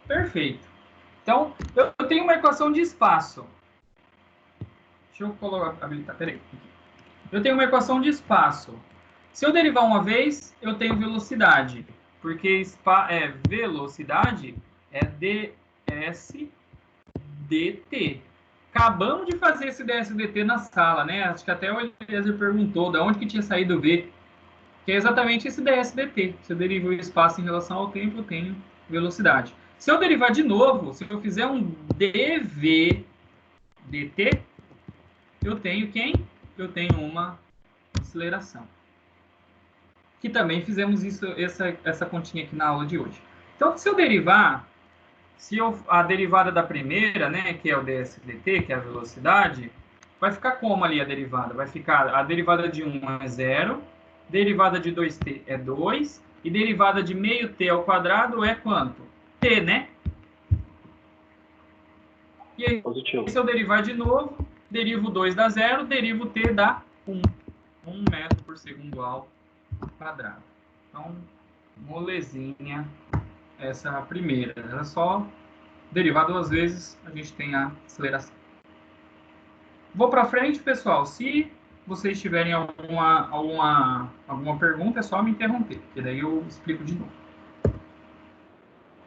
Perfeito. Então, eu tenho uma equação de espaço. Deixa eu habilitar, peraí. Eu tenho uma equação de espaço. Se eu derivar uma vez, eu tenho velocidade. Porque velocidade é ds dt. Acabamos de fazer esse ds dt na sala, né? Acho que até o Eliezer perguntou de onde que tinha saído o v. Que é exatamente esse ds dt. Se eu derivo o espaço em relação ao tempo, eu tenho velocidade. Se eu derivar de novo, se eu fizer um dv dt, eu tenho quem? Eu tenho uma aceleração. Que também fizemos essa continha aqui na aula de hoje. Então, se eu derivar, a derivada da primeira, né, que é o ds dt, que é a velocidade, vai ficar como ali a derivada? Vai ficar a derivada de 1 é 0, derivada de 2t é 2, e derivada de meio t ao quadrado é quanto? T, né? E aí, Positivo. se eu derivar de novo, derivo 2 dá 0, derivo t dá 1. 1 metro por segundo ao quadrado. Então, molezinha essa primeira. Era só derivar duas vezes, a gente tem a aceleração. Vou para frente, pessoal. Se vocês tiverem alguma pergunta, é só me interromper, que daí eu explico de novo.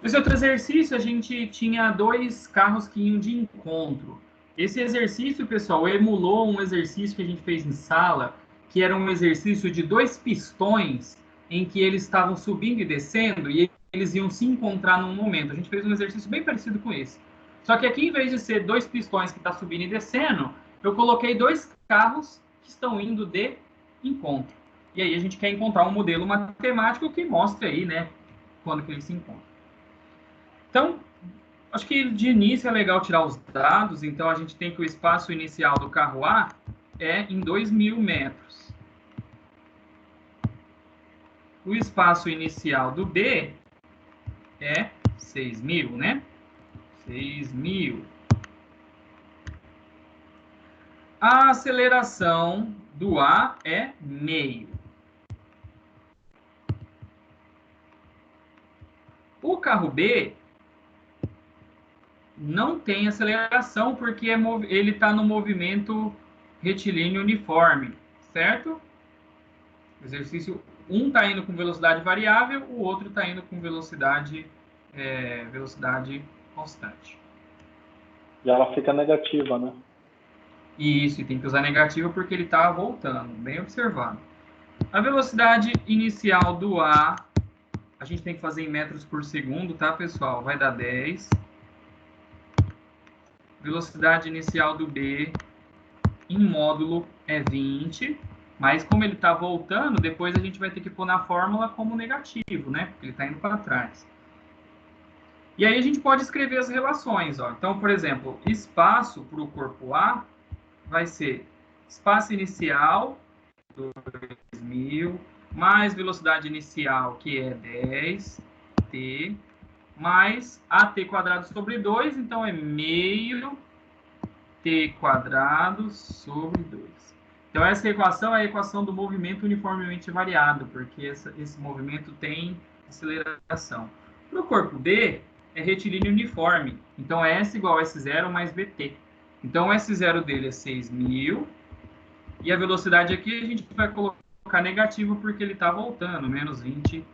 Esse outro exercício, a gente tinha 2 carros que iam de encontro. Esse exercício, pessoal, emulou um exercício que a gente fez em sala, que era um exercício de 2 pistões, em que eles estavam subindo e descendo, e eles iam se encontrar num momento. A gente fez um exercício bem parecido com esse. Só que aqui, em vez de ser 2 pistões que estão subindo e descendo, eu coloquei 2 carros que estão indo de encontro. E aí a gente quer encontrar um modelo matemático que mostre aí, né, quando que eles se encontram. Então, acho que de início é legal tirar os dados. Então, a gente tem que o espaço inicial do carro A é em 2.000 metros. O espaço inicial do B é 6.000, né? 6.000. A aceleração do A é meio. O carro B não tem aceleração porque ele está no movimento retilíneo uniforme, certo? O exercício, um está indo com velocidade variável, o outro está indo com velocidade constante. E ela fica negativa, né? Isso, e tem que usar negativa porque ele está voltando, bem observado. A velocidade inicial do A, a gente tem que fazer em metros por segundo, tá, pessoal? Vai dar 10. Velocidade inicial do B em módulo é 20, mas como ele está voltando, depois a gente vai ter que pôr na fórmula como negativo, né? Porque ele está indo para trás. E aí a gente pode escrever as relações, ó. Então, por exemplo, espaço para o corpo A vai ser espaço inicial, 2.000, mais velocidade inicial, que é 10t, mais at quadrado sobre 2, então é meio t quadrado sobre 2. Então, essa equação é a equação do movimento uniformemente variado, porque esse movimento tem aceleração. Para o corpo B, é retilíneo uniforme. Então, S igual a S0 mais BT. Então, o S0 dele é 6.000. E a velocidade aqui a gente vai colocar negativo porque ele está voltando, menos 20.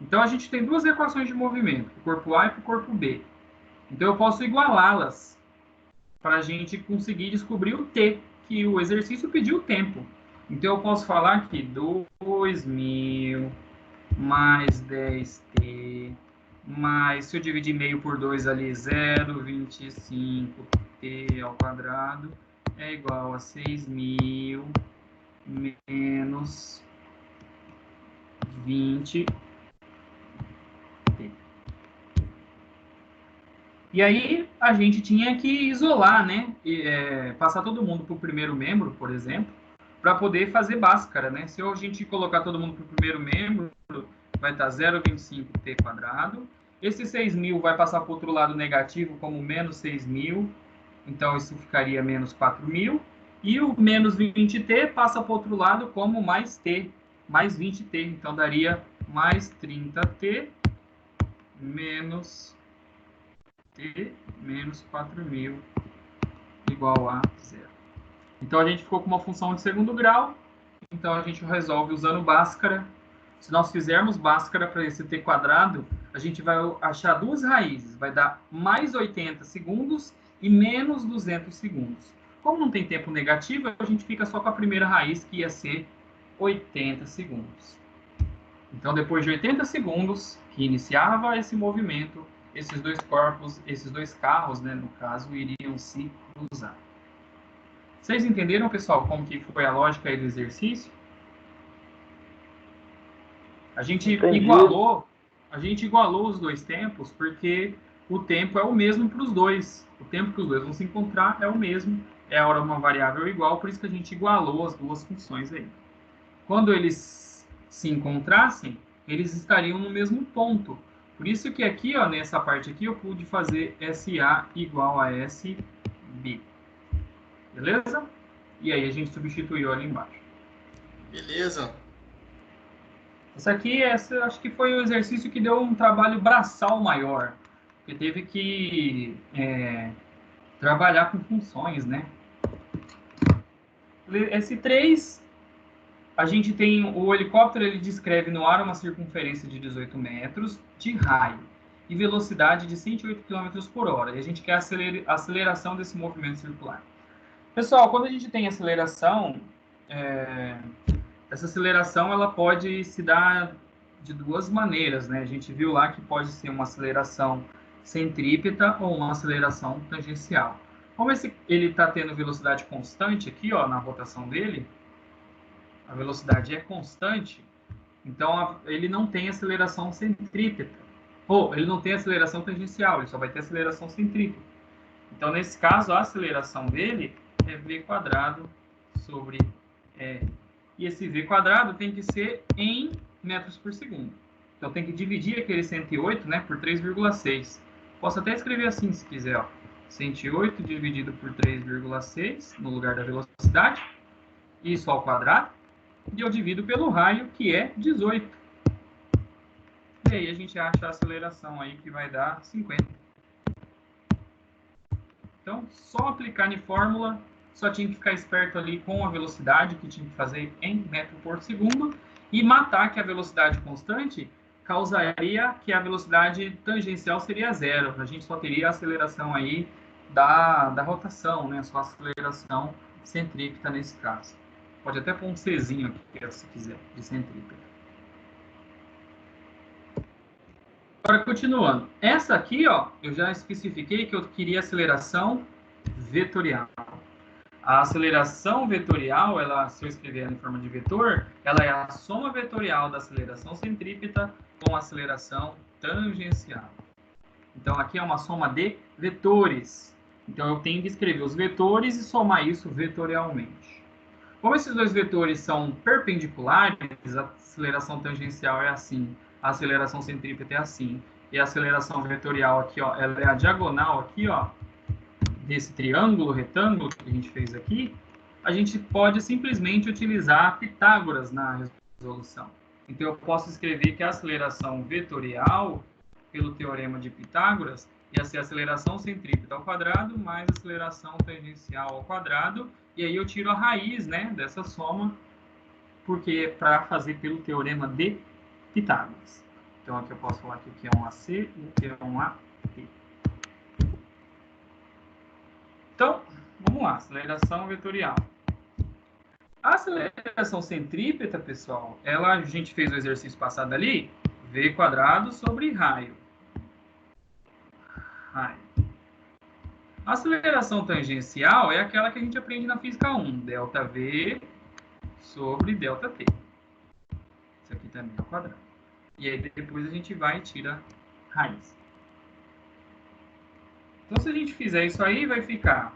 Então, a gente tem duas equações de movimento, para o corpo A e para o corpo B. Então, eu posso igualá-las para a gente conseguir descobrir o t, que o exercício pediu o tempo. Então, eu posso falar que 2.000 mais 10t, mais, se eu dividir meio por 2 ali, 0,25t ao quadrado, é igual a 6.000 menos 20t. E aí a gente tinha que isolar, né? Passar todo mundo para o primeiro membro, por exemplo, para poder fazer Bhaskara, né? Se a gente colocar todo mundo para o primeiro membro, vai estar 0,25t quadrado. Esse 6.000 vai passar para o outro lado negativo como menos 6.000, então isso ficaria menos 4.000. E o menos 20t passa para o outro lado como mais t, mais 20t, então daria mais 30t menos t menos 4.000 igual a 0. Então, a gente ficou com uma função de segundo grau. Então, a gente resolve usando Bhaskara. Se nós fizermos Bhaskara para esse t quadrado, a gente vai achar duas raízes. Vai dar mais 80 segundos e menos 200 segundos. Como não tem tempo negativo, a gente fica só com a primeira raiz, que ia ser 80 segundos. Então, depois de 80 segundos, que iniciava esse movimento, esses dois corpos, esses dois carros, né, no caso, iriam se cruzar. Vocês entenderam, pessoal, como que foi a lógica aí do exercício? A gente igualou os dois tempos porque o tempo é o mesmo para os dois. O tempo que os dois vão se encontrar é o mesmo. É a hora uma variável igual, por isso que a gente igualou as duas funções aí. Quando eles se encontrassem, eles estariam no mesmo ponto. Por isso que aqui, ó, nessa parte aqui, eu pude fazer SA igual a SB. Beleza? E aí a gente substituiu ali embaixo. Beleza. Acho que foi o exercício que deu um trabalho braçal maior. Porque teve que trabalhar com funções, né? S3, a gente tem o helicóptero, ele descreve no ar uma circunferência de 18 metros de raio e velocidade de 108 km por hora. E a gente quer a aceleração desse movimento circular. Pessoal, quando a gente tem aceleração, essa aceleração ela pode se dar de duas maneiras, né? A gente viu lá que pode ser uma aceleração centrípeta ou uma aceleração tangencial. Como ele está tendo velocidade constante aqui, ó, na rotação dele, a velocidade é constante, então ele não tem aceleração centrípeta. Ou ele não tem aceleração tangencial, ele só vai ter aceleração centrípeta. Então, nesse caso, a aceleração dele é v quadrado sobre r. E esse v quadrado tem que ser em metros por segundo. Então, tem que dividir aquele 108, né, por 3,6. Posso até escrever assim, se quiser, ó. 108 dividido por 3,6, no lugar da velocidade. Isso ao quadrado. E eu divido pelo raio, que é 18. E aí a gente acha a aceleração aí, que vai dar 50. Então, só aplicar em fórmula, só tinha que ficar esperto ali com a velocidade, que tinha que fazer em metro por segundo, e matar que a velocidade constante causaria que a velocidade tangencial seria zero. A gente só teria a aceleração aí da rotação, né? Só a aceleração centrípeta nesse caso. Pode até pôr um Czinho aqui, se quiser, de centrípeta. Agora, continuando. Essa aqui, ó, eu já especifiquei que eu queria aceleração vetorial. A aceleração vetorial, se eu escrever ela em forma de vetor, ela é a soma vetorial da aceleração centrípeta com a aceleração tangencial. Então, aqui é uma soma de vetores. Então, eu tenho que escrever os vetores e somar isso vetorialmente. Como esses dois vetores são perpendiculares, a aceleração tangencial é assim, a aceleração centrípeta é assim, e a aceleração vetorial aqui, ó, ela é a diagonal aqui, ó, desse triângulo, retângulo que a gente fez aqui, a gente pode simplesmente utilizar Pitágoras na resolução. Então, eu posso escrever que a aceleração vetorial, pelo teorema de Pitágoras, ia ser a aceleração centrípeta ao quadrado mais a aceleração tangencial ao quadrado, e aí eu tiro a raiz, né, dessa soma, porque é para fazer pelo teorema de Pitágoras. Então, aqui eu posso falar que aqui é um AC e aqui é um AT. Então, vamos lá, aceleração vetorial. A aceleração centrípeta, pessoal, a gente fez o exercício passado ali, v quadrado sobre raio. A aceleração tangencial é aquela que a gente aprende na física 1, ΔV sobre ΔT. Isso aqui também é o quadrado. E aí depois a gente vai e tira a raiz. Então, se a gente fizer isso aí, vai ficar...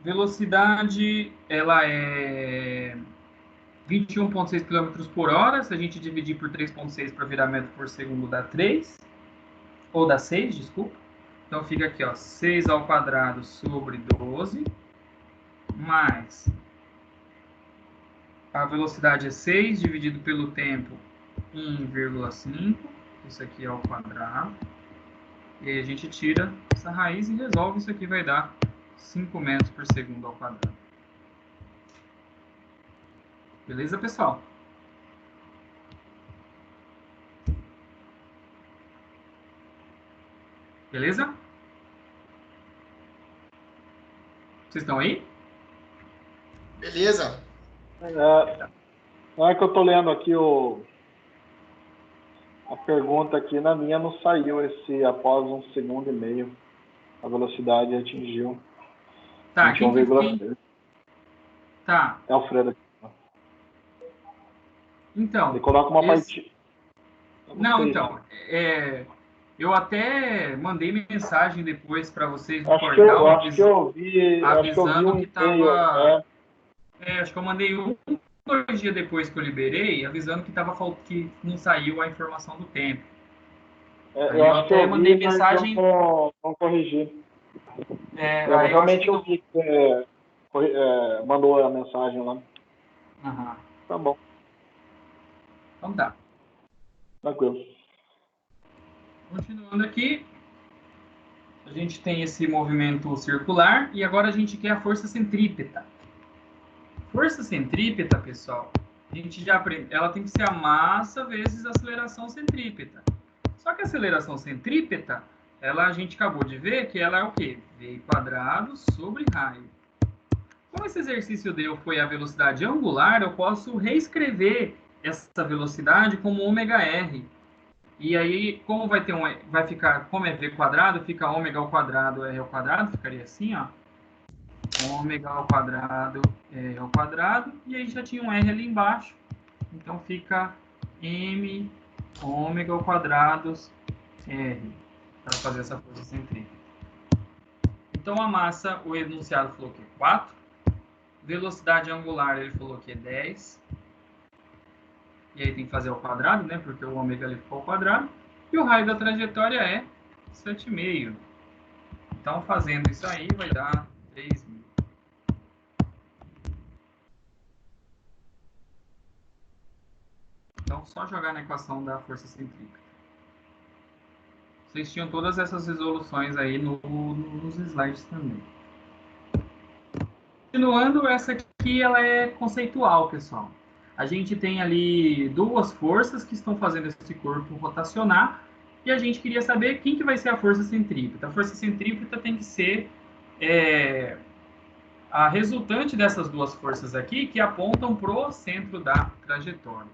Velocidade, ela é 21,6 km por hora. Se a gente dividir por 3,6 para virar metro por segundo, dá 3. Ou dá 6, desculpa. Então, fica aqui, ó, 6 ao quadrado sobre 12. Mais a velocidade é 6, dividido pelo tempo 1,5. Isso aqui é ao quadrado. E aí a gente tira essa raiz e resolve. Isso aqui vai dar 5 metros por segundo ao quadrado. Beleza, pessoal? Beleza? Vocês estão aí? Beleza. Não é que eu estou lendo aqui a pergunta aqui, na minha não saiu esse após 1,5 segundo. A velocidade atingiu Tá, 21,6. Tá, É o Alfredo aqui. então... Ele coloca uma partida. Não, então, eu até mandei mensagem depois para vocês do portal, acho que eu vi avisando um que e-mail, estava... acho que eu mandei 2 dias depois que eu liberei, avisando que não saiu a informação do tempo. Eu acho que eu mandei vi, mensagem... mas eu não corrigi. Realmente eu vi que você mandou a mensagem lá. Uhum. Tá bom. Então tá. Tranquilo. Continuando aqui, a gente tem esse movimento circular e agora a gente quer a força centrípeta. Força centrípeta, pessoal, a gente já aprende, ela tem que ser a massa vezes a aceleração centrípeta. Só que a aceleração centrípeta, a gente acabou de ver que ela é o quê? V² sobre raio. Como esse exercício deu foi a velocidade angular, eu posso reescrever essa velocidade como ômega-r. E aí, como vai ficar, como é v², fica ômega ao quadrado, r ao quadrado, ficaria assim, ó. Ômega ao quadrado, r ao quadrado, e aí já tinha um r ali embaixo, então fica m ômega ao quadrado r, para fazer essa força centrípeta. Então a massa, o enunciado falou que é 4, velocidade angular ele falou que é 10, e aí tem que fazer ao quadrado, né, porque o ômega ali ficou ao quadrado, e o raio da trajetória é 7,5. Então fazendo isso aí vai dar 3.000. Então, só jogar na equação da força centrípeta. Vocês tinham todas essas resoluções aí nos slides também. Continuando, essa aqui ela é conceitual, pessoal. A gente tem ali 2 forças que estão fazendo esse corpo rotacionar e a gente queria saber quem que vai ser a força centrípeta. A força centrípeta tem que ser a resultante dessas 2 forças aqui que apontam para o centro da trajetória.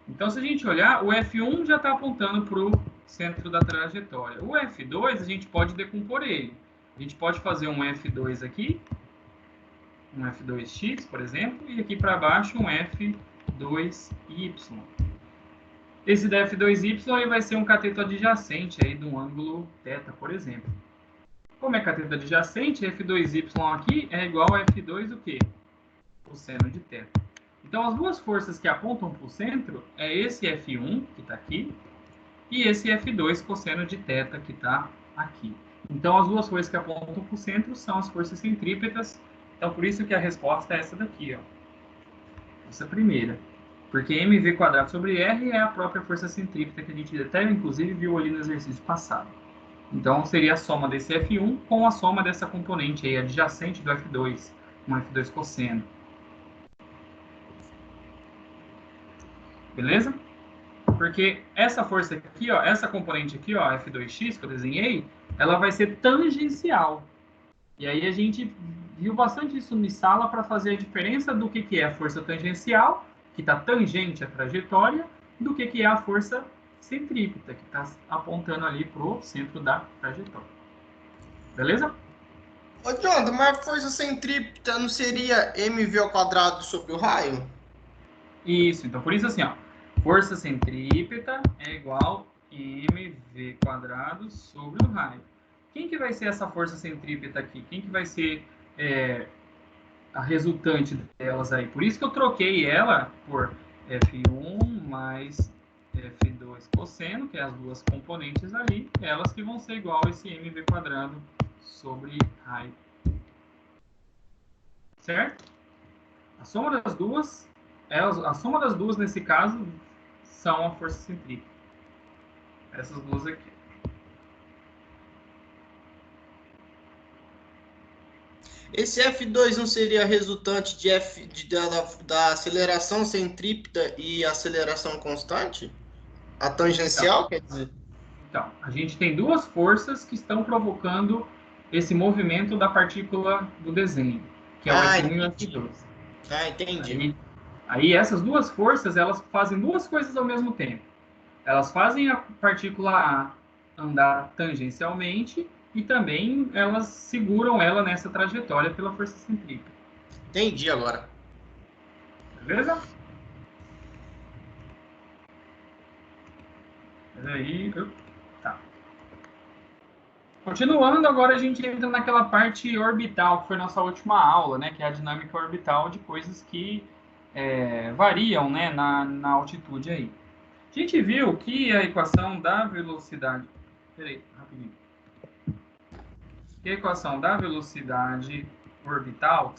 Então, se a gente olhar, o F1 já está apontando para o centro da trajetória. O F2, a gente pode decompor ele. A gente pode fazer um F2 aqui, um F2x, por exemplo, e aqui para baixo um F2y. Esse da F2y ele vai ser um cateto adjacente aí de um ângulo θ, por exemplo. Como é cateto adjacente, F2y aqui é igual a F2 o quê? Cosseno de θ. Então, as 2 forças que apontam para o centro é esse F1, que está aqui, e esse F2 cosseno de θ, que está aqui. Então, as 2 forças que apontam para o centro são as forças centrípetas. Então, por isso que a resposta é essa daqui, ó. Essa primeira. Porque mv² sobre r é a própria força centrípeta que a gente até, inclusive, viu ali no exercício passado. Então, seria a soma desse F1 com a soma dessa componente aí, adjacente do F2, um F2 cosseno. Beleza? Porque essa força aqui, ó, essa componente aqui, ó, F2x, que eu desenhei, ela vai ser tangencial. E aí a gente viu bastante isso em sala para fazer a diferença do que é a força tangencial, que está tangente à trajetória, do que é a força centrípeta, que está apontando ali para o centro da trajetória. Beleza? Ô, Jonathan, mas a força centrípeta não seria mv² sobre o raio? Isso, então por isso assim, ó, força centrípeta é igual a mv² sobre o raio. Quem que vai ser essa força centrípeta aqui? Quem que vai ser a resultante delas aí? Por isso que eu troquei ela por F1 mais F2 cosseno, que é as 2 componentes ali, elas que vão ser igual a esse mv² sobre raio. Certo? A soma das duas nesse caso, são a força centrípeta. Essas duas aqui. Esse F2 não seria resultante da aceleração centrípeta e aceleração constante? A tangencial, quer dizer? Então, a gente tem duas forças que estão provocando esse movimento da partícula do desenho, que é o F1 e o F2. Ah, entendi. Aí essas duas forças, elas fazem duas coisas ao mesmo tempo. Elas fazem a partícula A andar tangencialmente e também elas seguram ela nessa trajetória pela força centrípeta. Entendi agora. Beleza? Aí, tá. Continuando, agora a gente entra naquela parte orbital, que foi nossa última aula, né? Que é a dinâmica orbital de coisas que variam, né, na altitude aí. A gente viu que a equação da velocidade... Peraí, rapidinho. Que a equação da velocidade orbital,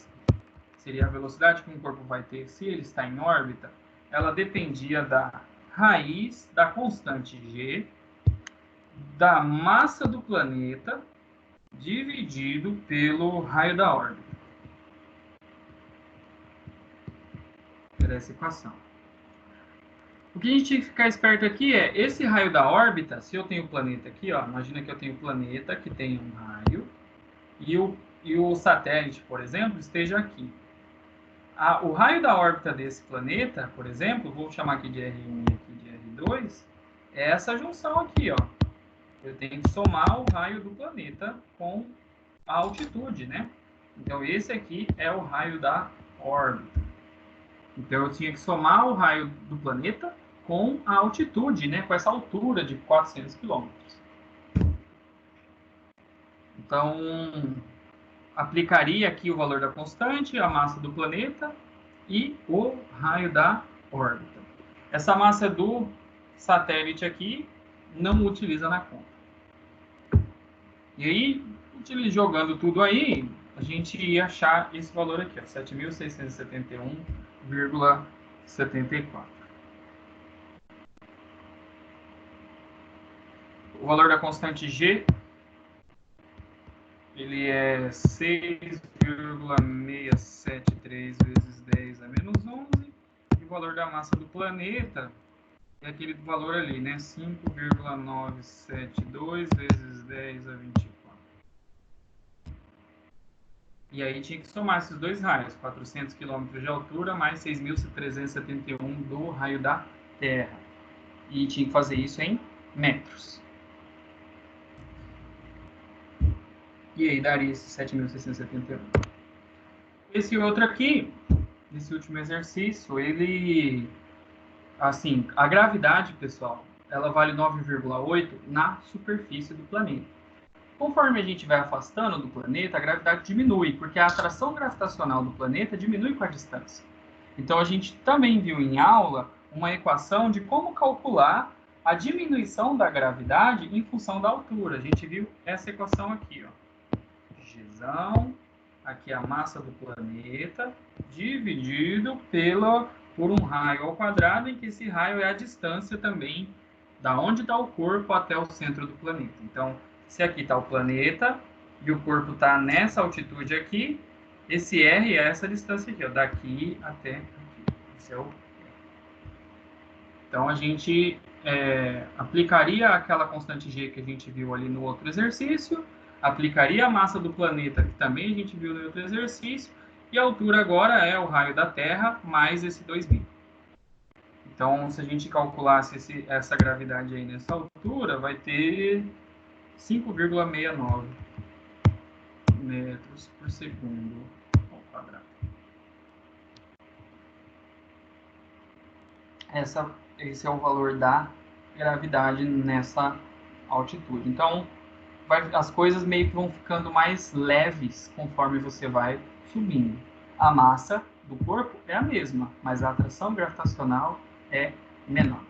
seria a velocidade que um corpo vai ter se ele está em órbita, ela dependia da raiz da constante g da massa do planeta dividido pelo raio da órbita. Era essa equação. O que a gente tem que ficar esperto aqui é, esse raio da órbita, se eu tenho o planeta aqui, ó, imagina que eu tenho o planeta que tem um raio, e o satélite, por exemplo, esteja aqui. O raio da órbita desse planeta, por exemplo, vou chamar aqui de R1 e aqui de R2, é essa junção aqui, ó. Eu tenho que somar o raio do planeta com a altitude, né? Então, esse aqui é o raio da órbita. Então, eu tinha que somar o raio do planeta com a altitude, né? Com essa altura de 400 km. Então, aplicaria aqui o valor da constante, a massa do planeta e o raio da órbita. Essa massa do satélite aqui não utiliza na conta. E aí, jogando tudo aí, a gente ia achar esse valor aqui, 7.671,74. O valor da constante G, ele é 6,673 vezes 10 a menos 11. E o valor da massa do planeta é aquele valor ali, né? 5,972 vezes 10 a 24. E aí tinha que somar esses dois raios, 400 km de altura mais 6.371 do raio da Terra. E tinha que fazer isso em metros. E aí daria esse 7.671. Esse outro aqui, esse último exercício, ele... Assim, a gravidade, pessoal, ela vale 9,8 na superfície do planeta. Conforme a gente vai afastando do planeta, a gravidade diminui, porque a atração gravitacional do planeta diminui com a distância. Então, a gente também viu em aula uma equação de como calcular a diminuição da gravidade em função da altura. A gente viu essa equação aqui, ó. Gzão, aqui a massa do planeta, dividido por um raio ao quadrado, em que esse raio é a distância também da onde está o corpo até o centro do planeta. Então, se aqui está o planeta e o corpo está nessa altitude aqui, esse R é essa distância aqui, ó, daqui até aqui. Esse é o R. Então, a gente aplicaria aquela constante G que a gente viu ali no outro exercício, aplicaria a massa do planeta, que também a gente viu no outro exercício, e a altura agora é o raio da Terra mais esse 2.000. Então, se a gente calculasse essa gravidade aí nessa altura, vai ter 5,69 metros por segundo ao quadrado. Esse é o valor da gravidade nessa altitude. Então, as coisas meio que vão ficando mais leves conforme você vai subindo. A massa do corpo é a mesma, mas a atração gravitacional é menor.